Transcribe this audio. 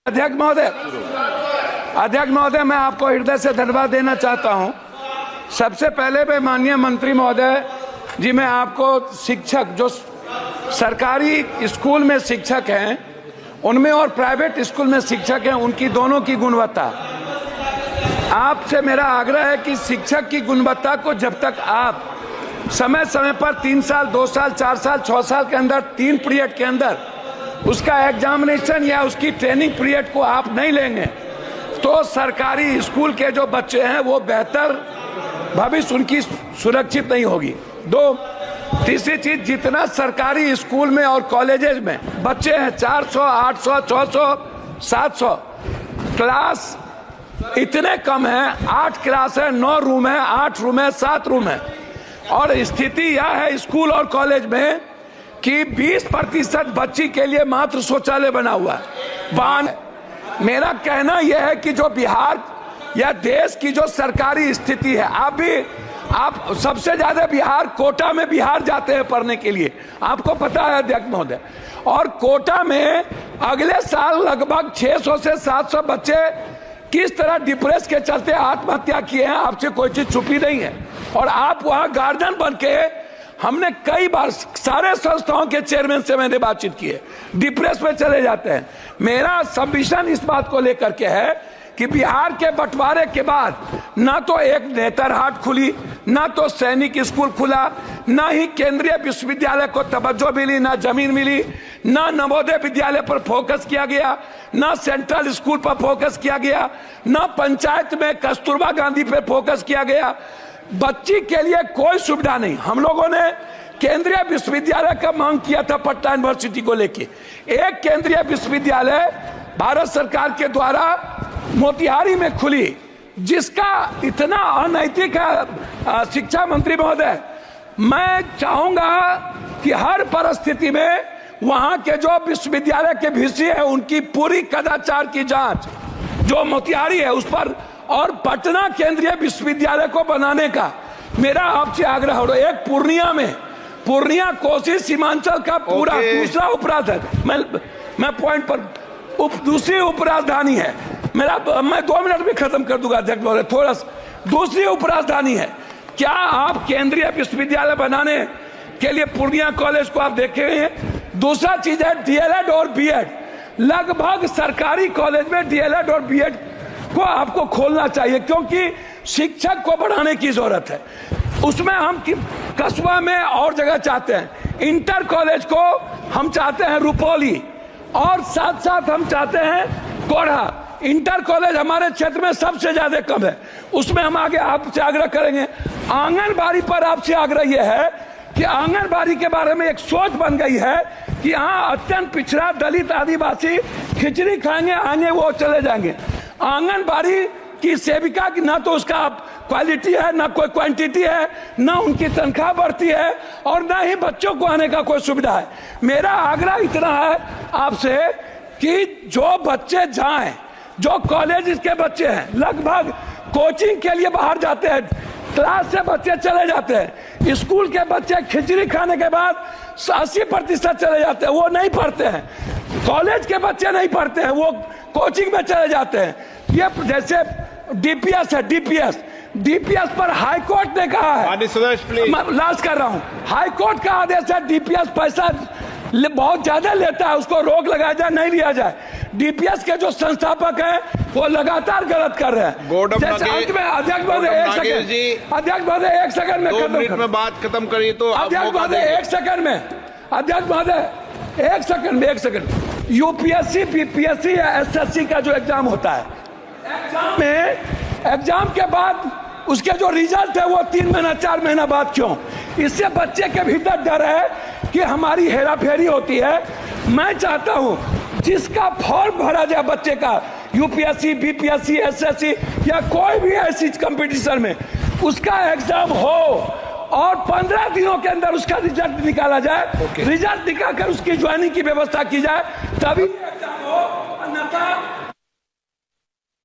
अध्यक्ष महोदय, मैं आपको हृदय से धन्यवाद देना चाहता हूं। सबसे पहले मैं माननीय मंत्री महोदय जी, मैं आपको शिक्षक जो सरकारी स्कूल में शिक्षक हैं उनमें और प्राइवेट स्कूल में शिक्षक हैं, उनकी दोनों की गुणवत्ता, आपसे मेरा आग्रह है कि शिक्षक की गुणवत्ता को जब तक आप समय समय पर 3 साल, 2 साल, 4 साल, 6 साल के अंदर 3 पीरियड के अंदर उसका एग्जामिनेशन या उसकी ट्रेनिंग पीरियड को आप नहीं लेंगे तो सरकारी स्कूल के जो बच्चे हैं वो बेहतर भविष्य उनकी सुरक्षित नहीं होगी। तीसरी चीज, जितना सरकारी स्कूल में और कॉलेजेस में बच्चे हैं 400, 800, 600, 700, क्लास इतने कम है। 8 क्लास है, 9 रूम है, 8 रूम है, 7 रूम है। और स्थिति यह है स्कूल और कॉलेज में कि 20% बच्ची के लिए मात्र शौचालय बना हुआ है। मेरा कहना यह है कि जो बिहार या देश की जो सरकारी स्थिति है, आप सबसे ज्यादा बिहार कोटा में बिहार जाते हैं पढ़ने के लिए, आपको पता है अध्यक्ष महोदय। और कोटा में अगले साल लगभग 600 से 700 बच्चे किस तरह डिप्रेस के चलते आत्महत्या किए हैं, आपसे कोई चीज छुपी नहीं है। और आप वहां गार्जियन बन के, हमने कई बार सारे संस्थाओं के चेयरमैन से मैंने बातचीत की है, डिप्रेस में चले जाते हैं। मेरा सबमिशन इस बात को लेकर के है कि बिहार के बंटवारे के बाद ना तो एक नेतरहाट खुली, ना तो सैनिक स्कूल खुला, ना ही केंद्रीय विश्वविद्यालय को तवज्जो मिली, ना जमीन मिली, ना नवोदय विद्यालय पर फोकस किया गया, ना सेंट्रल स्कूल पर फोकस किया गया, ना पंचायत में कस्तूरबा गांधी पर फोकस किया गया। बच्ची के लिए कोई सुविधा नहीं। हम लोगों ने केंद्रीय विश्वविद्यालय का मांग किया था पटना यूनिवर्सिटी को लेके। एक केंद्रीय विश्वविद्यालय भारत सरकार के द्वारा मोतिहारी में खुली, जिसका इतना अनैतिक है शिक्षा मंत्री महोदय। मैं चाहूंगा कि हर परिस्थिति में वहां के जो विश्वविद्यालय के वीसी है उनकी पूरी कदाचार की जांच जो मोतिहारी है उस पर, और पटना केंद्रीय विश्वविद्यालय को बनाने का मेरा आपसे आग्रह हो। एक पूर्णिया कोसी सीमांचल का पूरा दूसरा उपराजधानी, मैं पॉइंट पर दूसरी उपराजधानी है मेरा, मैं 2 मिनट में खत्म कर दूंगा अध्यक्ष महोदय, थोड़ा दूसरी उपराजधानी है। क्या आप केंद्रीय विश्वविद्यालय बनाने के लिए पूर्णिया कॉलेज को आप देखे हैं? दूसरा चीज है डीएलएड और बीएड। लगभग सरकारी कॉलेज में डीएलएड और बीएड को आपको खोलना चाहिए, क्योंकि शिक्षक को बढ़ाने की जरूरत है। उसमें हम कस्बा में और जगह चाहते हैं। इंटर कॉलेज को हम चाहते हैं रुपौली, और साथ साथ हम चाहते हैं कोढ़ा। इंटर कॉलेज हमारे क्षेत्र में सबसे ज्यादा कम है, उसमें हम आगे आपसे आग्रह करेंगे। आंगनबाड़ी पर आपसे आग्रह यह है कि आंगनबाड़ी के बारे में एक सोच बन गई है कि यहाँ अत्यंत पिछड़ा दलित आदिवासी खिचड़ी खाएंगे, आगे वो चले जाएंगे। आंगनबाड़ी की सेविका की ना तो उसका क्वालिटी है, ना कोई क्वांटिटी है, ना उनकी तनख्वाह बढ़ती है, और ना ही बच्चों को आने का कोई सुविधा है। मेरा आग्रह इतना है आपसे कि जो बच्चे जाएं, जो कॉलेज के बच्चे हैं, लगभग कोचिंग के लिए बाहर जाते हैं, क्लास से बच्चे चले जाते हैं। स्कूल के बच्चे खिचड़ी खाने के बाद 80% चले जाते हैं, वो नहीं पढ़ते हैं। कॉलेज के बच्चे नहीं पढ़ते हैं, वो कोचिंग में चले जाते हैं। ये जैसे डीपीएस है, डीपीएस पर हाई कोर्ट ने कहा है, मैं लास्ट कर रहा हूं, हाई कोर्ट का आदेश है डीपीएस पैसा बहुत ज्यादा लेता है, उसको रोक लगाया जाए, नहीं लिया जाए। डीपीएस के जो संस्थापक हैं वो लगातार गलत कर रहे हैं। जैसे अंत में अध्यक्ष महोदय एक सेकंड में 2 मिनट में बात खत्म करिए तो अध्यक्ष महोदय 1 सेकंड में, अध्यक्ष महोदय 1 सेकंड। यूपीएससी, बीपीएससी या एसएससी का जो एग्जाम होता है, एग्जाम के बाद उसके जो रिजल्ट है वो 3 महीना 4 महीना बाद क्यों? इससे बच्चे के भीतर डर है कि हमारी हेराफेरी होती है। मैं चाहता हूं जिसका फॉर्म भरा जाए बच्चे का, यूपीएससी, बीपीएससी, एसएससी या कोई भी ऐसी कंपटीशन में, उसका एग्जाम हो और 15 दिनों के अंदर उसका रिजल्ट निकाला जाए। रिजल्ट निकालकर उसकी ज्वाइनिंग की व्यवस्था की जाए, तभी एग्जाम हो। अन्यथा